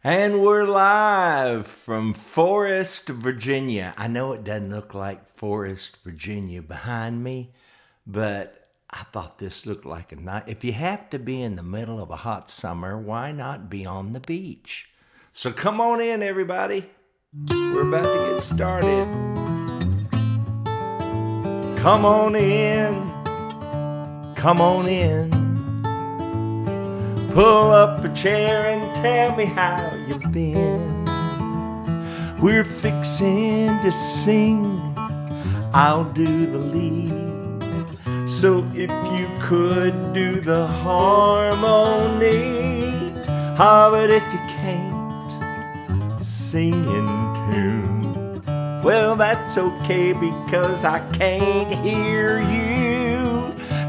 And we're live from Forest, Virginia. I know it doesn't look like Forest, Virginia behind me, but I thought this looked like a night. If you have to be in the middle of a hot summer, why not be on the beach? So come on in, everybody. We're about to get started. Come on in. Come on in. Pull up a chair and tell me how you've been. We're fixing to sing, I'll do the lead. So if you could do the harmony, but if you can't sing in tune, well, that's okay because I can't hear you.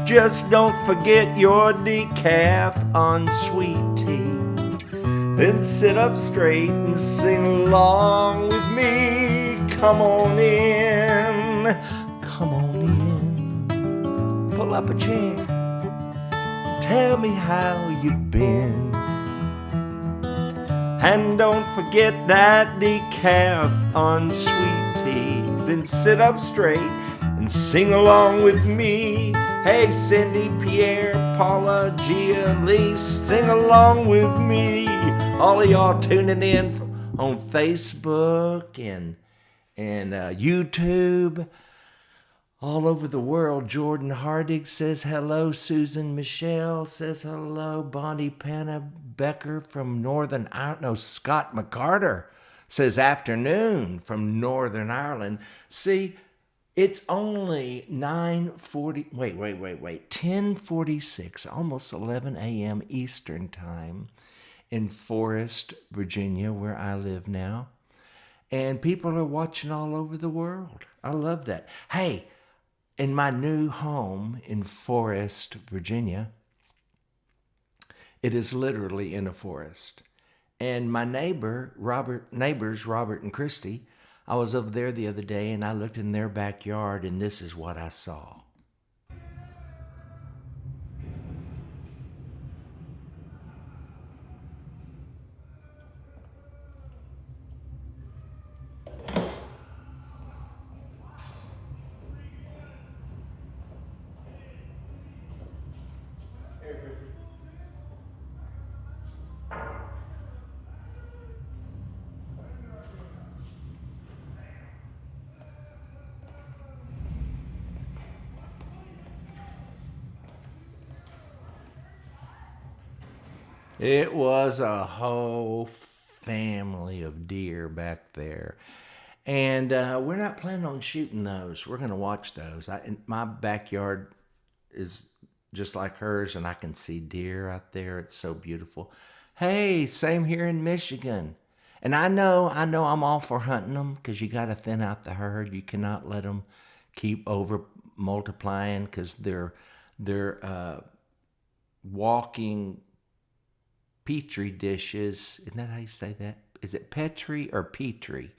Just don't forget your decaf on sweet tea. Then sit up straight and sing along with me. Come on in, come on in. Pull up a chair, tell me how you've been. And don't forget that decaf on sweet tea. Then sit up straight and sing along with me. Hey, Cindy, Pierre, Paula, Gia, Lee, sing along with me. All of y'all tuning in on Facebook and YouTube. All over the world. Jordan Hardig says hello. Susan Michelle says hello. Bonnie Panna Becker from Northern Ireland. No, Scott McCarter says afternoon from Northern Ireland. See, it's only 10:46, almost 11 a.m. Eastern time in Forest, Virginia, where I live now. And people are watching all over the world. I love that. Hey, in my new home in Forest, Virginia, it is literally in a forest. And my neighbors, Robert and Christy, I was over there the other day and I looked in their backyard and this is what I saw. It was a whole family of deer back there. And we're not planning on shooting those. We're going to watch those. My backyard is just like hers, and I can see deer out there. It's so beautiful. Hey, same here in Michigan. And I know I'm all for hunting them because you got to thin out the herd. You cannot let them keep over multiplying because they're walking petri dishes. Isn't that how you say that? Is it Petri or Petri?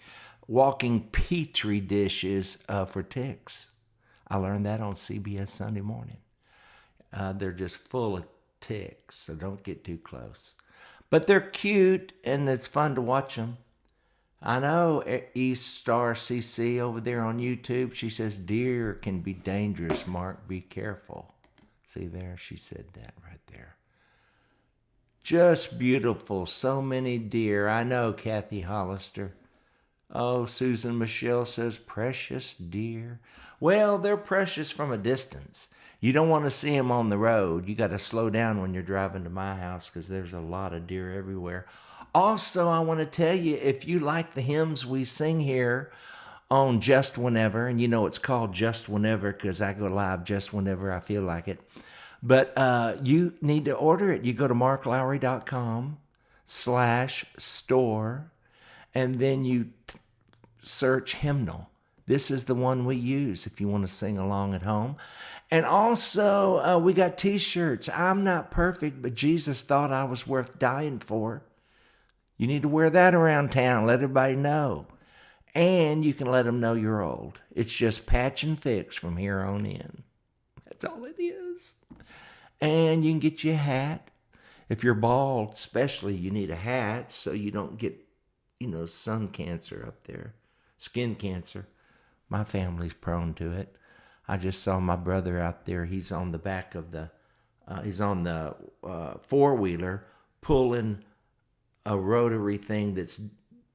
Walking petri dishes for ticks. I learned that on CBS Sunday morning. They're just full of ticks, so don't get too close. But they're cute, and it's fun to watch them. I know East Star CC over there on YouTube, she says deer can be dangerous, Mark. Be careful. See there? She said that right there. Just beautiful. So many deer. I know, Kathy Hollister. Oh, Susan Michelle says precious deer. Well, they're precious from a distance. You don't want to see them on the road. You got to slow down when you're driving to my house because there's a lot of deer everywhere. Also, I want to tell you, if you like the hymns we sing here on Just Whenever, and you know it's called Just Whenever because I go live just whenever I feel like it. But you need to order it. You go to marklowry.com/store, and then you search hymnal. This is the one we use if you want to sing along at home. And also, we got t-shirts. I'm not perfect, but Jesus thought I was worth dying for. You need to wear that around town. Let everybody know. And you can let them know you're old. It's just patch and fix from here on in. That's all it is. And you can get you a hat. If you're bald, especially, you need a hat so you don't get, sun cancer up there, skin cancer. My family's prone to it. I just saw my brother out there. He's on the back of he's on the four-wheeler pulling a rotary thing that's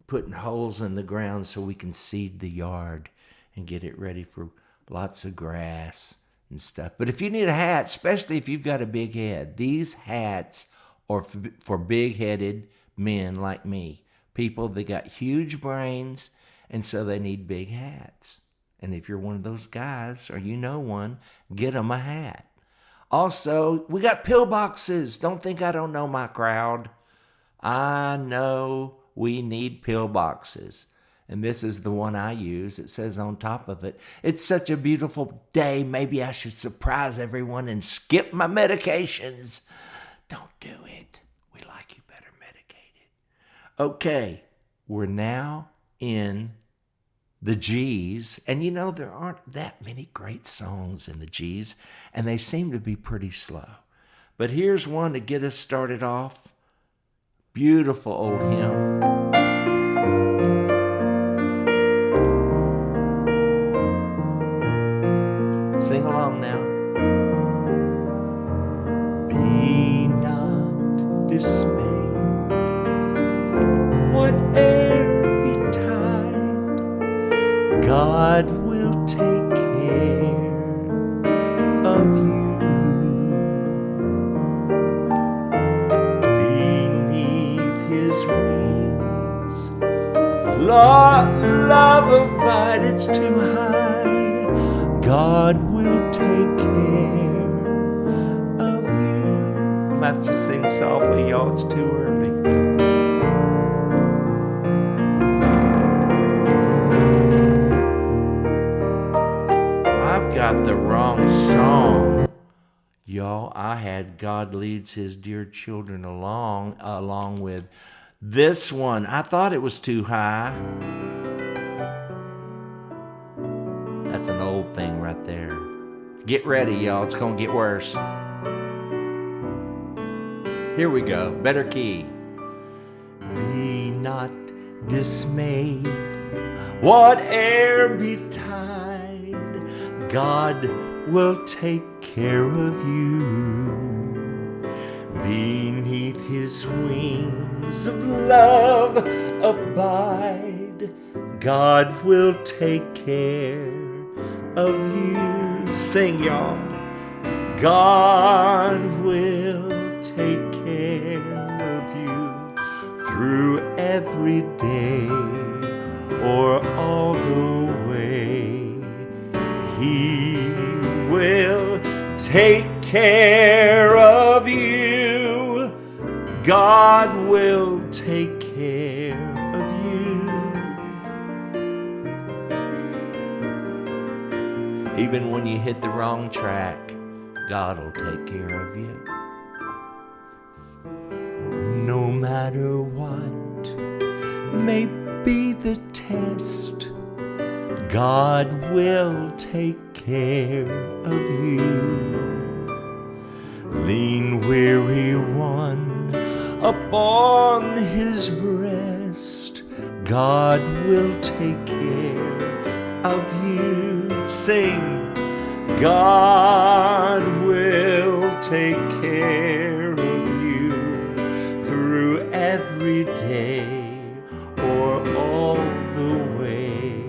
putting holes in the ground so we can seed the yard and get it ready for lots of grass and stuff. But if you need a hat, especially if you've got a big head, these hats are for big-headed men like me, people that got huge brains, and so they need big hats. And if you're one of those guys, or you know one, get them a hat. Also, we got pillboxes. Don't think I don't know my crowd. I know we need pillboxes. And this is the one I use. It says on top of it, "It's such a beautiful day. Maybe I should surprise everyone and skip my medications." Don't do it. We like you better medicated. Okay, we're now in the G's. And there aren't that many great songs in the G's, and they seem to be pretty slow. But here's one to get us started off. Beautiful old hymn. Sing along now. Be not dismayed, whate'er betide, God will take care of you. Love abide, it's too high. God will take care of you. I'm gonna have to sing softly, y'all. It's too early. I've got the wrong song. Y'all, I had God Leads His Dear Children along with this one. I thought it was too high. That's an old thing right there. Get ready, y'all. It's going to get worse. Here we go. Better key. Be not dismayed, whate'er betide, God will take care of you. Beneath His wings of love abide, God will take care of you. Sing, y'all. God will take care of you through every day or all the way. He will take care of you. God will take care of you. Even when you hit the wrong track, God will take care of you. No matter what may be the test, God will take care of you. Lean, weary one upon His breast, God will take care of you. Sing. God will take care of you through every day or all the way.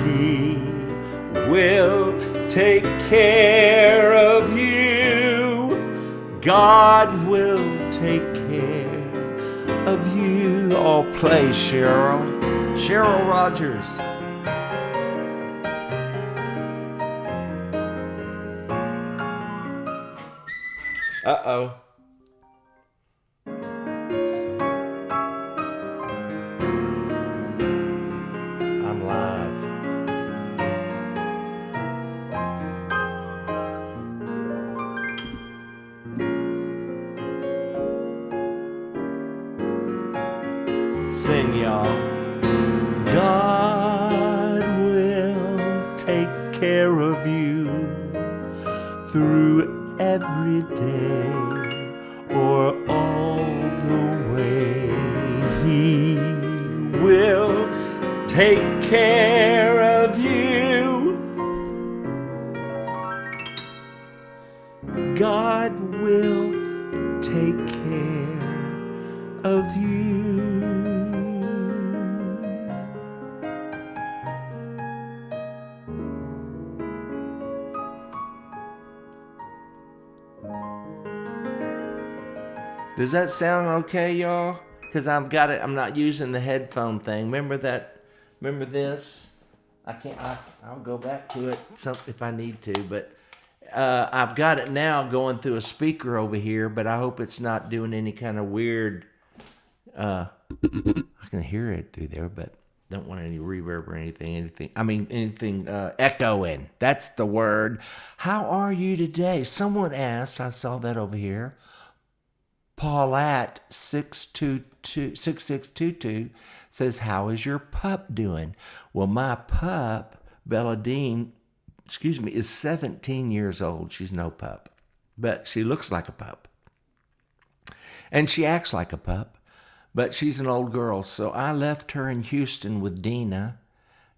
He will take care of you. God will take care of you. Oh, play, Cheryl. Cheryl Rogers. Uh-oh. I'm live. Sing, y'all. God will take care of you through every day or all He will take care of you. God will take care of you. Does that sound okay, y'all? Because I've got it. I'm not using the headphone thing. Remember that? Remember this? I can't. I'll go back to it if I need to. But I've got it now going through a speaker over here. But I hope it's not doing any kind of weird. I can hear it through there, but don't want any reverb or anything. Anything echoing. That's the word. How are you today? Someone asked. I saw that over here. Paulette 6622 says, how is your pup doing? Well, my pup, Bella Dean, is 17 years old. She's no pup, but she looks like a pup. And she acts like a pup, but she's an old girl. So I left her in Houston with Dina,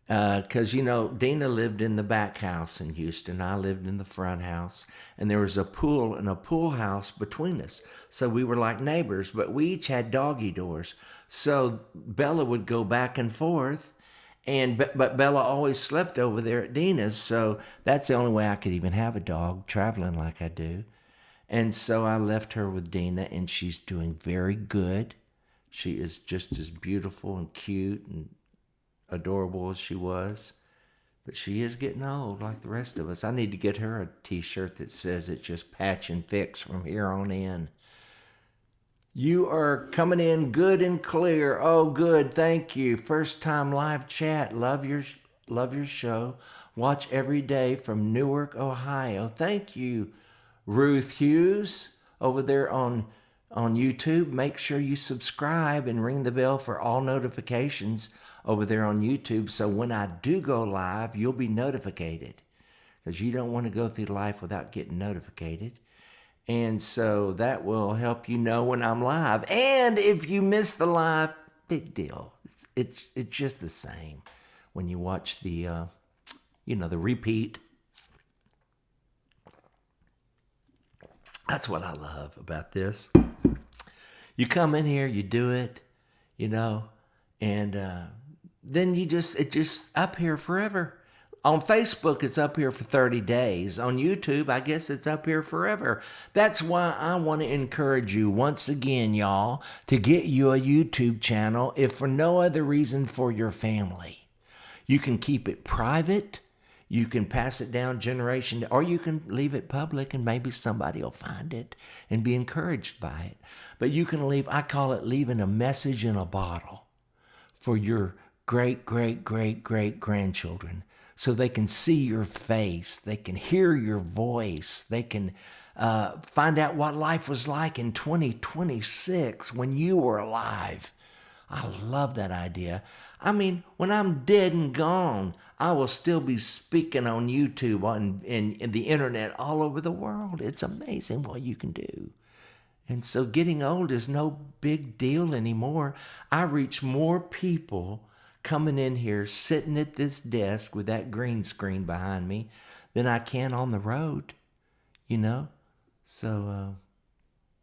because, Dina lived in the back house in Houston. I lived in the front house, and there was a pool and a pool house between us. So we were like neighbors, but we each had doggy doors. So Bella would go back and forth, but Bella always slept over there at Dina's. So that's the only way I could even have a dog traveling like I do. And so I left her with Dina, and she's doing very good. She is just as beautiful and cute and adorable as she was, but she is getting old like the rest of us. I need to get her a t-shirt that says it's just patch and fix from here on in. You are coming in good and clear. Oh, good. Thank you. First time live chat. Love your show. Watch every day from Newark, Ohio. Thank you, Ruth Hughes over there on YouTube. Make sure you subscribe and ring the bell for all notifications over there on YouTube, so when I do go live, you'll be notified, because you don't want to go through life without getting notified. And so that will help you know when I'm live. And if you miss the live, big deal. It's just the same when you watch the the repeat. That's what I love about this. You come in here, you do it, and then it's just up here forever. On Facebook, it's up here for 30 days. On YouTube, I guess it's up here forever. That's why I want to encourage you once again, y'all, to get you a YouTube channel, if for no other reason, for your family. You can keep it private. You can pass it down generation, or you can leave it public, and maybe somebody will find it and be encouraged by it. But you can I call it leaving a message in a bottle for your great-great-great-great-grandchildren, so they can see your face, they can hear your voice, they can find out what life was like in 2026 when you were alive. I love that idea. When I'm dead and gone, I will still be speaking on YouTube, on the internet all over the world. It's amazing what you can do. And so getting old is no big deal anymore. I reach more people coming in here, sitting at this desk with that green screen behind me, than I can on the road, So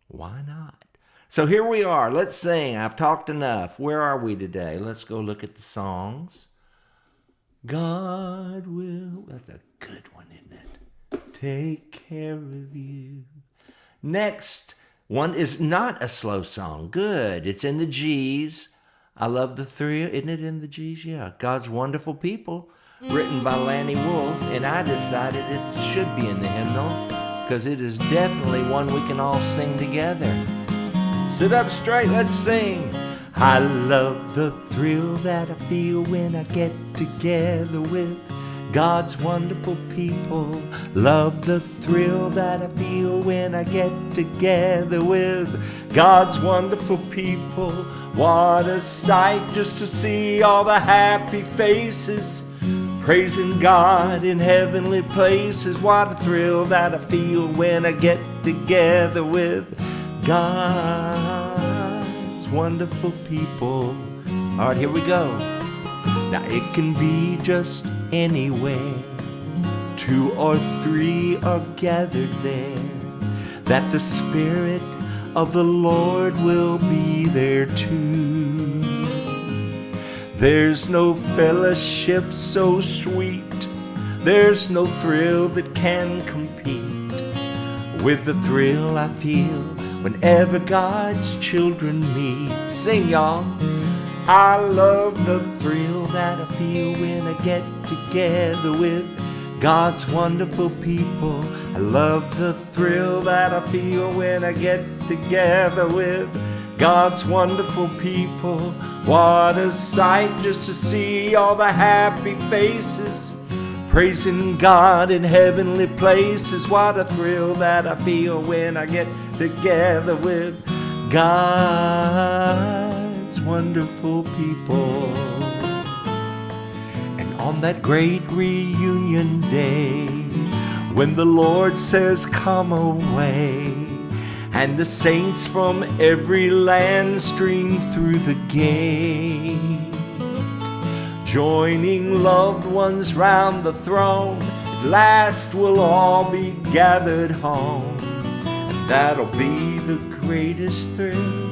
why not? So here we are. Let's sing. I've talked enough. Where are we today? Let's go look at the songs. God will. That's a good one, isn't it? Take care of you. Next one is not a slow song. Good. It's in the G's. I love the three. Isn't it in the G's? Yeah. God's Wonderful People, written by Lanny Wolf. And I decided it should be in the hymnal, because it is definitely one we can all sing together. Sit up straight. Let's sing. I love the thrill that I feel when I get together with God's wonderful people. Love the thrill that I feel when I get together with God's wonderful people. What a sight just to see all the happy faces, praising God in heavenly places. What a thrill that I feel when I get together with God's God's wonderful people. All right, here we go. Now it can be just anywhere, 2 or 3 are gathered there, that the Spirit of the Lord will be there too. There's no fellowship so sweet, there's no thrill that can compete with the thrill I feel whenever God's children meet. Sing, y'all. I love the thrill that I feel when I get together with God's wonderful people. I love the thrill that I feel when I get together with God's wonderful people. What a sight just to see all the happy faces, praising God in heavenly places. What a thrill that I feel when I get together with God's wonderful people. And on that great reunion day, when the Lord says come away, and the saints from every land stream through the gate, joining loved ones round the throne, at last we'll all be gathered home. And that'll be the greatest thrill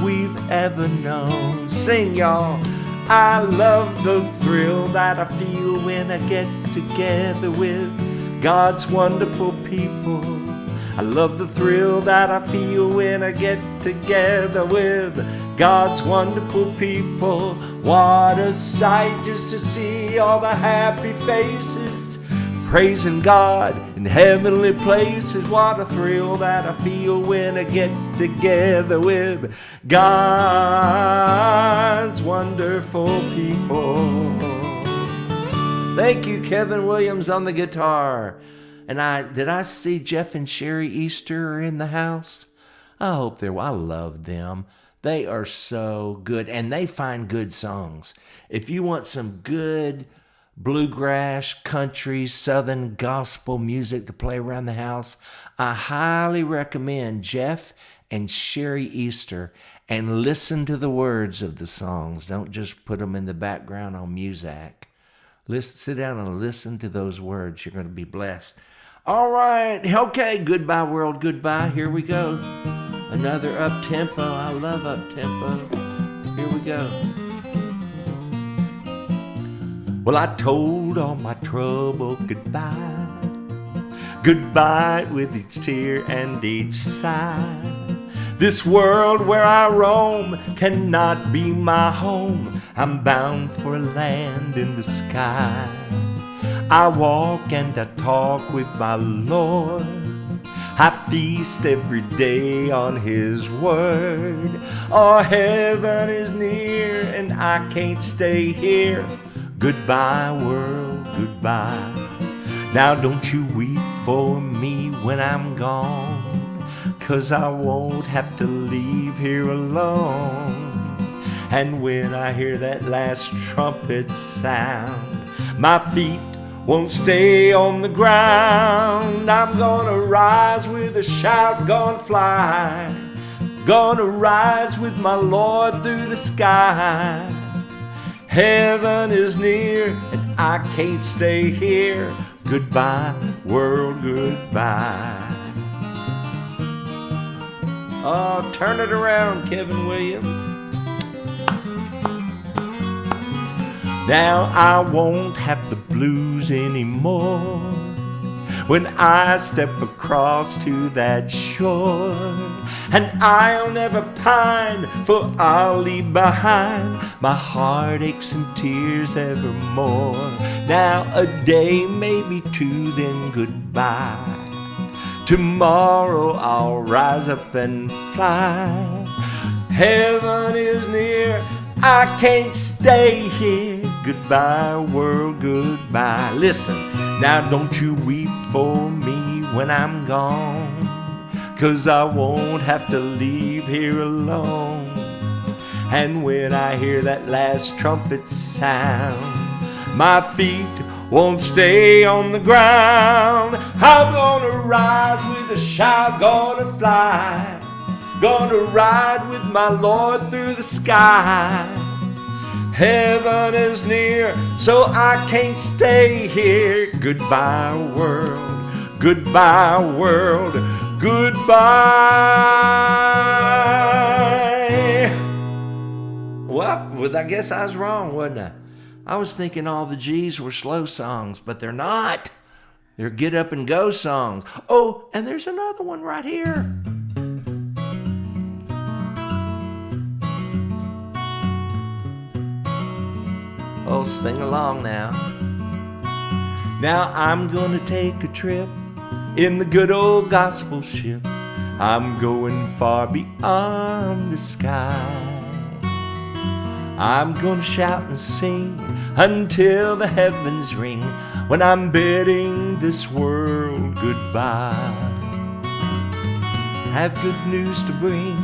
we've ever known. Sing, y'all. I love the thrill that I feel when I get together with God's wonderful people. I love the thrill that I feel when I get together with God's wonderful people. What a sight just to see all the happy faces, praising God in heavenly places. What a thrill that I feel when I get together with God's wonderful people. Thank you, Kevin Williams on the guitar. And did I see Jeff and Sherry Easter are in the house? I hope they're, I love them. They are so good, and they find good songs. If you want some good bluegrass, country, southern gospel music to play around the house, I highly recommend Jeff and Sherry Easter, and listen to the words of the songs. Don't just put them in the background on Muzak. Listen, sit down and listen to those words. You're going to be blessed. All right. Okay. Goodbye, world. Goodbye. Here we go. Another up-tempo. I love up-tempo. Here we go. Well, I told all my trouble goodbye. Goodbye with each tear and each sigh. This world where I roam cannot be my home. I'm bound for a land in the sky. I walk and I talk with my Lord. I feast every day on His word. Oh, heaven is near and I can't stay here. Goodbye, world, goodbye. Now don't you weep for me when I'm gone, 'cause I won't have to leave here alone. And when I hear that last trumpet sound, my feet won't stay on the ground. I'm gonna rise with a shout, gonna fly, gonna rise with my Lord through the sky. Heaven is near and I can't stay here. Goodbye, world, goodbye. Oh, turn it around, Kevin Williams. Now I won't have the blues anymore when I step across to that shore. And I'll never pine, for I'll leave behind my heartaches and tears evermore. Now a day, maybe two, then goodbye. Tomorrow I'll rise up and fly. Heaven is near, I can't stay here. Goodbye, world, goodbye. Listen, now don't you weep for me when I'm gone, 'cause I won't have to leave here alone. And when I hear that last trumpet sound, my feet won't stay on the ground. I'm gonna rise with a shout, gonna fly, Gonna ride with my Lord through the sky. Heaven is near, so I can't stay here. Goodbye, world. Goodbye, world. Goodbye. Well, I guess I was wrong, wasn't I? I was thinking all the G's were slow songs, but they're not. They're get up and go songs. Oh, and there's another one right here. Oh, sing along now. Now I'm gonna take a trip in the good old gospel ship. I'm going far beyond the sky. I'm gonna shout and sing until the heavens ring when I'm bidding this world goodbye. Have good news to bring,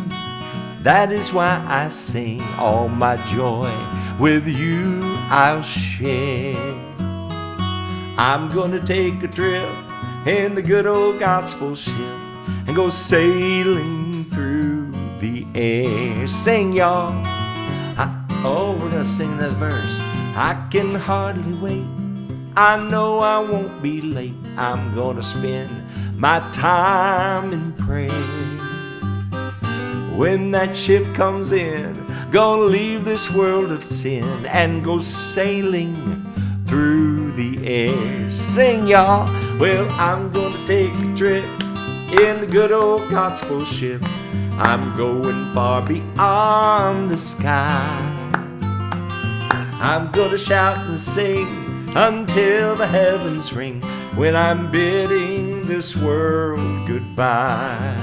that is why I sing. All my joy with you I'll share. I'm gonna take a trip in the good old gospel ship and go sailing through the air. Sing, y'all. Oh, we're gonna sing another verse. I can hardly wait. I know I won't be late. I'm gonna spend my time in prayer. When that ship comes in, gonna leave this world of sin and go sailing through the air. Sing, y'all. Well, I'm gonna take a trip in the good old gospel ship. I'm going far beyond the sky. I'm gonna shout and sing until the heavens ring when I'm bidding this world goodbye.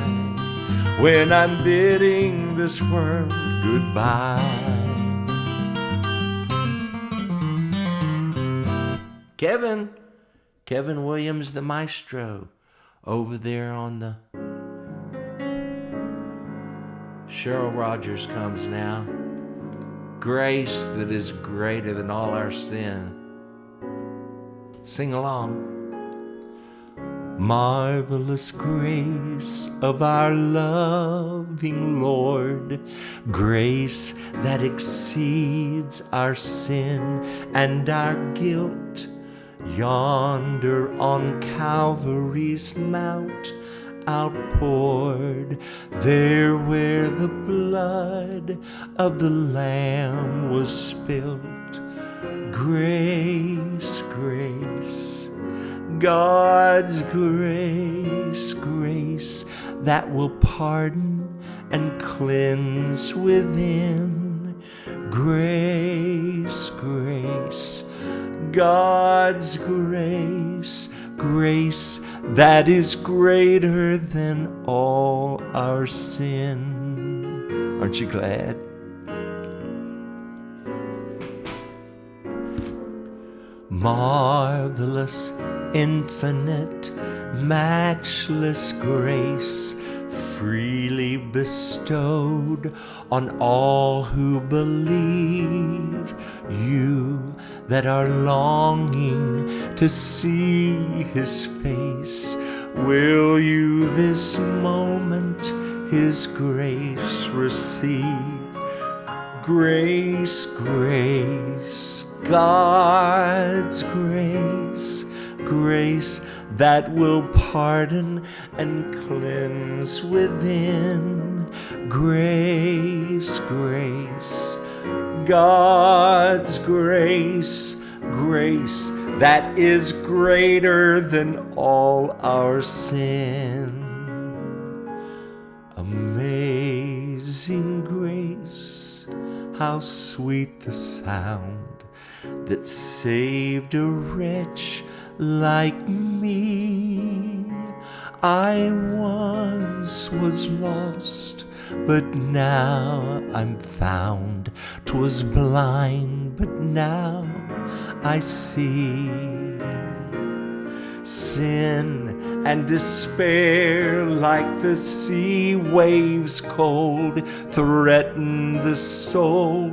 When I'm bidding this world goodbye. Kevin Williams, the maestro, over there on the... Cheryl Rogers comes now. Grace that is greater than all our sin. Sing along. Marvelous grace of our loving Lord, grace that exceeds our sin and our guilt. Yonder on Calvary's mount outpoured, there where the blood of the Lamb was spilt. Grace, grace, God's grace, grace that will pardon and cleanse within. Grace, grace, God's grace, grace that is greater than all our sin. Aren't you glad? Marvelous, infinite, matchless grace, freely bestowed on all who believe. You that are longing to see His face, will you this moment His grace receive? Grace, grace, God's grace, grace that will pardon and cleanse within. Grace, grace, God's grace, grace that is greater than all our sin. Amazing grace, how sweet the sound that saved a wretch like me. I once was lost, but now I'm found. 'Twas blind, but now I see. Sin and despair, like the sea waves cold, threaten the soul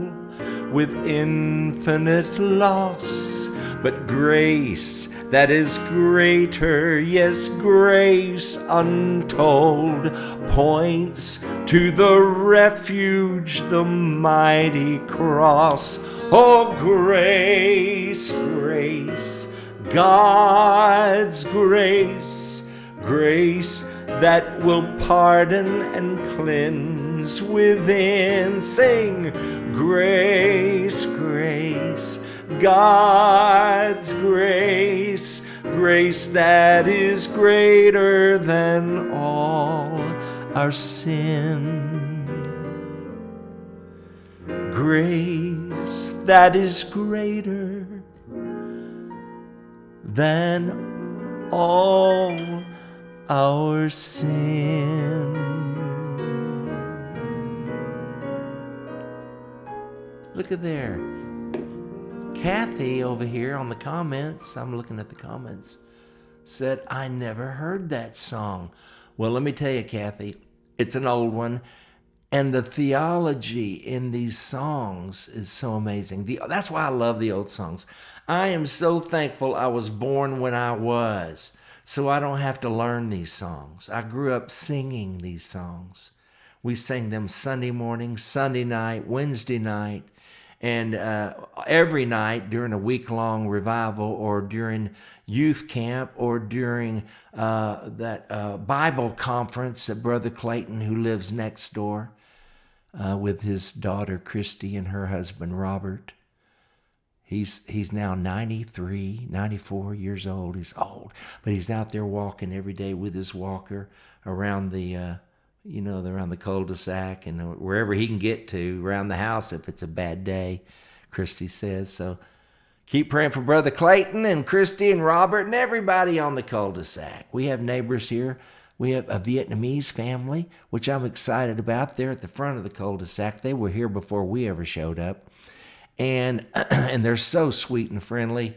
with infinite loss. But grace that is greater, yes, grace untold, points to to the refuge, the mighty cross. Oh, grace, grace, God's grace, grace that will pardon and cleanse within. Sing, grace, grace, God's grace, grace that is greater than all our sin. Grace that is greater than all our sin. Look at there. Kathy over here on the comments, I'm looking at the comments, said, I never heard that song. Well, let me tell you, Kathy, it's an old one. And the theology in these songs is so amazing. That's why I love the old songs. I am so thankful I was born when I was, so I don't have to learn these songs. I grew up singing these songs. We sang them Sunday morning, Sunday night, Wednesday night, and every night during a week-long revival or during youth camp or during that Bible conference at Brother Clayton, who lives next door, with his daughter Christy and her husband Robert. He's now 93, 94 years old. He's old, but he's out there walking every day with his walker around the around the cul-de-sac and wherever he can get to, around the house if it's a bad day, Christy says. So keep praying for Brother Clayton and Christy and Robert and everybody on the cul-de-sac. We have neighbors here. We have a Vietnamese family, which I'm excited about. They're at the front of the cul-de-sac. They were here before we ever showed up. And and they're so sweet and friendly.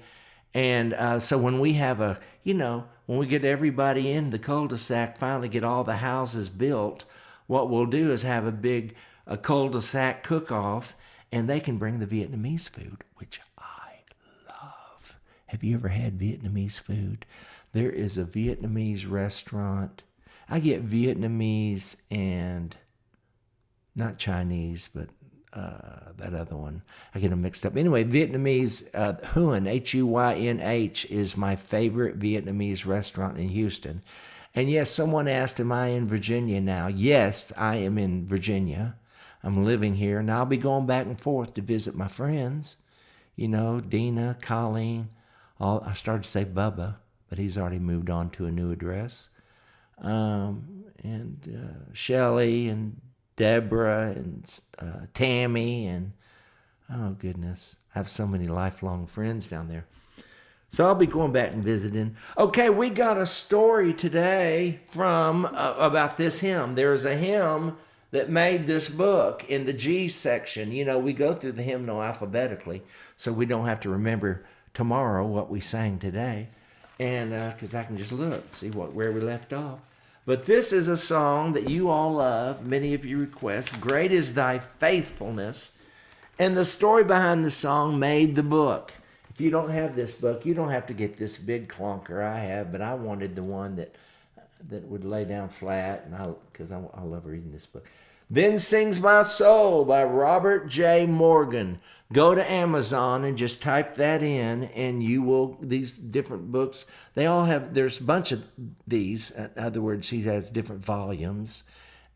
And so when we have when we get everybody in the cul-de-sac, finally get all the houses built, what we'll do is have a cul-de-sac cook-off, and they can bring the Vietnamese food, which I love. Have you ever had Vietnamese food? There is a Vietnamese restaurant. I get Vietnamese and not Chinese, but that other one. I get them mixed up. Anyway, Vietnamese, Huyn, Huynh, is my favorite Vietnamese restaurant in Houston. And yes, someone asked, am I in Virginia now? Yes, I am in Virginia. I'm living here, and I'll be going back and forth to visit my friends. Dina, Colleen. I started to say Bubba, but he's already moved on to a new address. And Shelley and Deborah and Tammy and, oh goodness, I have so many lifelong friends down there. So I'll be going back and visiting. Okay, we got a story today from about this hymn. There's a hymn that made this book in the G section. We go through the hymnal alphabetically, so we don't have to remember tomorrow what we sang today. And because I can just look, see where we left off. But this is a song that you all love. Many of you request. Great is thy faithfulness. And the story behind the song made the book. If you don't have this book, you don't have to get this big clunker I have, but I wanted the one that would lay down flat, and because I love reading this book. Then Sings My Soul by Robert J. Morgan. Go to Amazon and just type that in, and you will, these different books, they all have, there's a bunch of these. In other words, he has different volumes,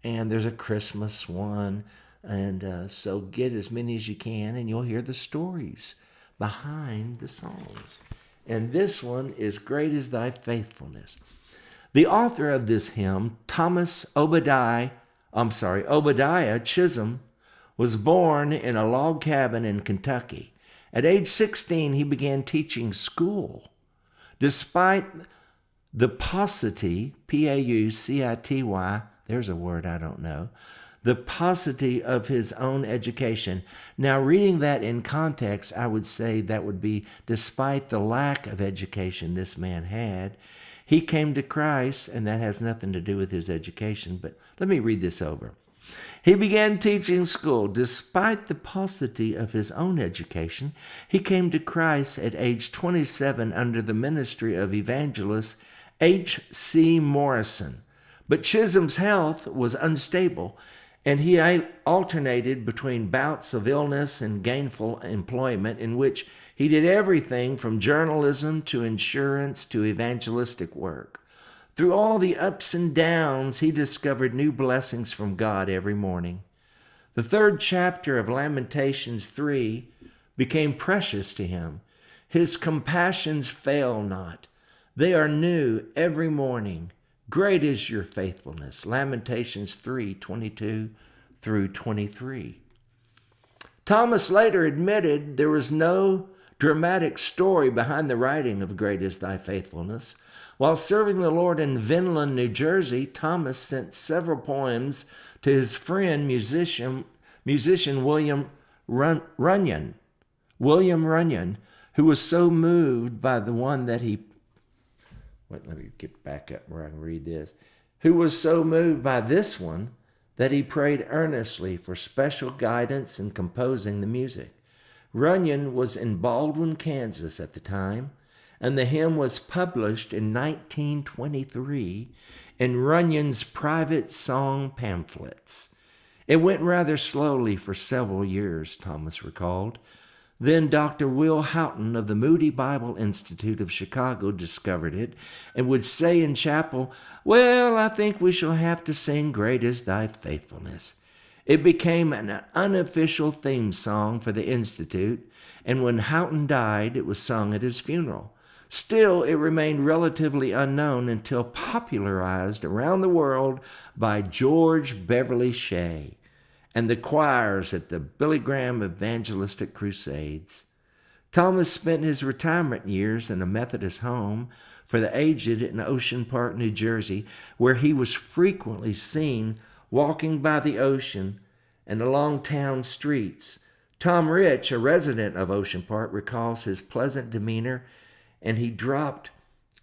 and there's a Christmas one, and so get as many as you can, and you'll hear the stories behind the songs. And this one is Great is Thy Faithfulness. The author of this hymn, Obadiah Chisholm, was born in a log cabin in Kentucky. At age 16, he began teaching school. Despite the paucity, P-A-U-C-I-T-Y, there's a word I don't know, the paucity of his own education. Now, reading that in context, I would say that would be despite the lack of education this man had, he came to Christ, and that has nothing to do with his education, but let me read this over. He began teaching school. Despite the paucity of his own education, he came to Christ at age 27 under the ministry of evangelist H.C. Morrison. But Chisholm's health was unstable, and he alternated between bouts of illness and gainful employment in which he did everything from journalism to insurance to evangelistic work. Through all the ups and downs, he discovered new blessings from God every morning. The third chapter of Lamentations 3 became precious to him. His compassions fail not. They are new every morning. Great is your faithfulness. Lamentations 3:22 through 23. Thomas later admitted there was no dramatic story behind the writing of Great is Thy Faithfulness. While serving the Lord in Vinland, New Jersey, Thomas sent several poems to his friend, musician William Runyon, who was so moved by the one that he... Wait, let me get back up where I can read this. Who was so moved by this one that he prayed earnestly for special guidance in composing the music. Runyon was in Baldwin, Kansas at the time, and the hymn was published in 1923 in Runyon's private song pamphlets. It went rather slowly for several years, Thomas recalled. Then Dr. Will Houghton of the Moody Bible Institute of Chicago discovered it and would say in chapel, "Well, I think we shall have to sing Great is Thy Faithfulness." It became an unofficial theme song for the Institute, and when Houghton died, it was sung at his funeral. Still, it remained relatively unknown until popularized around the world by George Beverly Shea and the choirs at the Billy Graham Evangelistic Crusades. Thomas spent his retirement years in a Methodist home for the aged in Ocean Park, New Jersey, where he was frequently seen walking by the ocean and along town streets. Tom Rich, a resident of Ocean Park, recalls his pleasant demeanor, and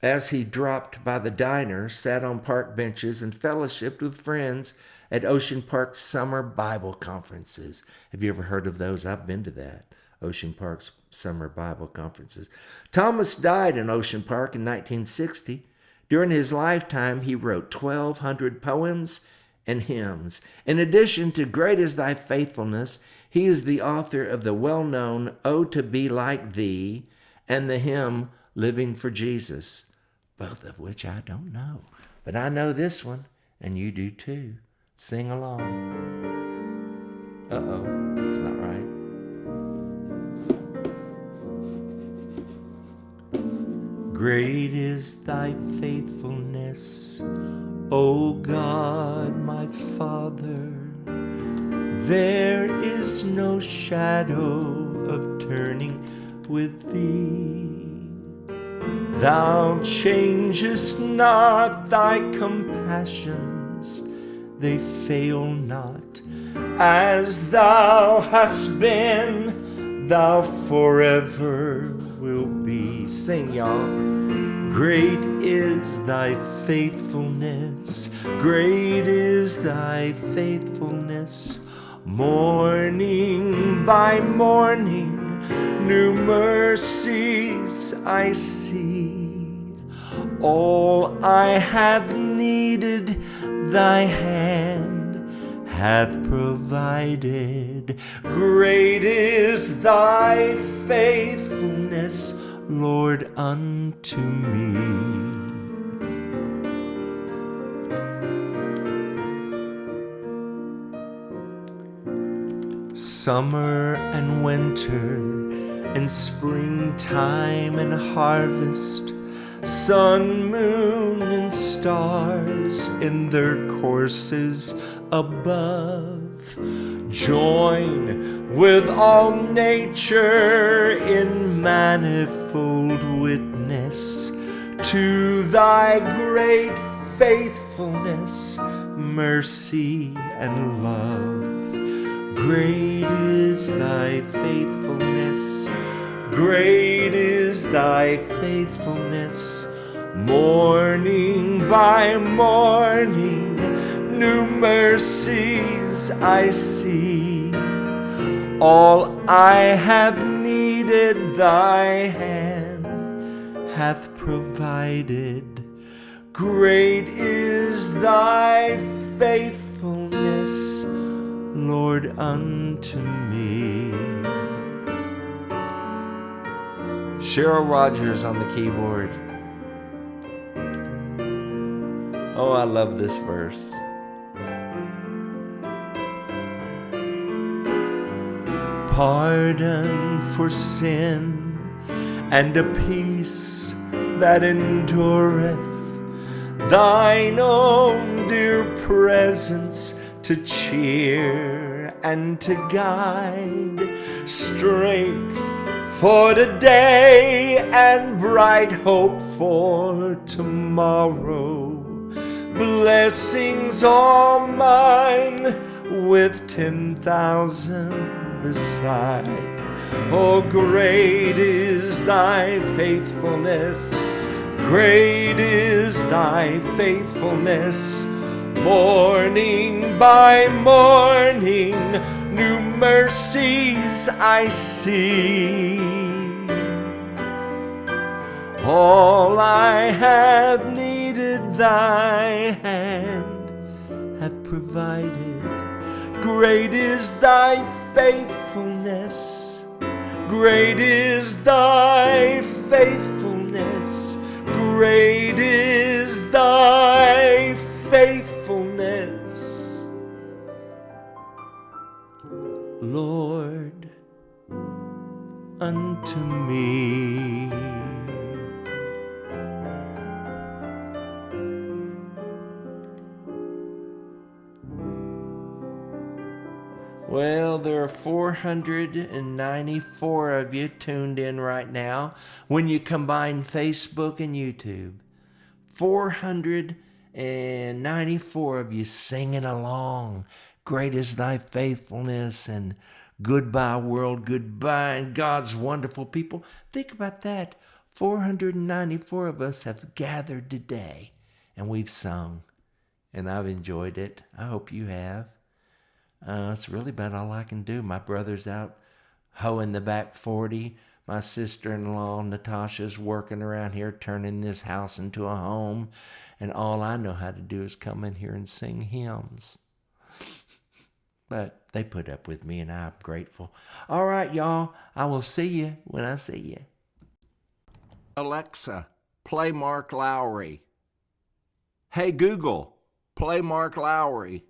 as he dropped by the diner, sat on park benches and fellowshiped with friends at Ocean Park's summer Bible conferences. Have you ever heard of those? I've been to that, Ocean Park's summer Bible conferences. Thomas died in Ocean Park in 1960. During his lifetime, he wrote 1,200 poems and hymns. In addition to Great is Thy Faithfulness, he is the author of the well-known Oh, to Be Like Thee and the hymn Living for Jesus, both of which I don't know. But I know this one, and you do too. Sing along. Uh-oh, it's not right. Great is Thy faithfulness, O God, my Father. There is no shadow of turning with Thee. Thou changest not, Thy compassions, they fail not. As Thou hast been, Thou forever will be. Sing, y'all. Great is Thy faithfulness, great is Thy faithfulness. Morning by morning, new mercies I see. All I have needed, Thy hand hath provided. Great is Thy faithfulness, Lord, unto me. Summer and winter, and springtime and harvest, sun, moon, and stars in their courses above, join with all nature in manifold witness to Thy great faithfulness, mercy, and love. Great is Thy faithfulness, great is Thy faithfulness. Morning by morning, new mercies I see. All I have needed, Thy hand hath provided. Great is Thy faithfulness, Lord, unto me. Cheryl Rogers on the keyboard. Oh, I love this verse. Pardon for sin and a peace that endureth, thine own dear presence to cheer and to guide, strength for today and bright hope for tomorrow, blessings all mine with 10,000 beside. Oh, great is thy faithfulness, great is thy faithfulness. Morning by morning, new mercies I see. All I have needed, thy hand hath provided. Great is thy faithfulness, great is thy faithfulness, great is thy faithfulness, Lord, unto me. Well, there are 494 of you tuned in right now when you combine Facebook and YouTube. 494 of you singing along. Great is thy faithfulness, and goodbye world, goodbye, and God's wonderful people. Think about that. 494 of us have gathered today, and we've sung, and I've enjoyed it. I hope you have. It's really about all I can do. My brother's out hoeing the back 40. My sister-in-law, Natasha's working around here, turning this house into a home. And all I know how to do is come in here and sing hymns. But they put up with me, and I'm grateful. All right, y'all. I will see you when I see you. Alexa, play Mark Lowry. Hey, Google, play Mark Lowry.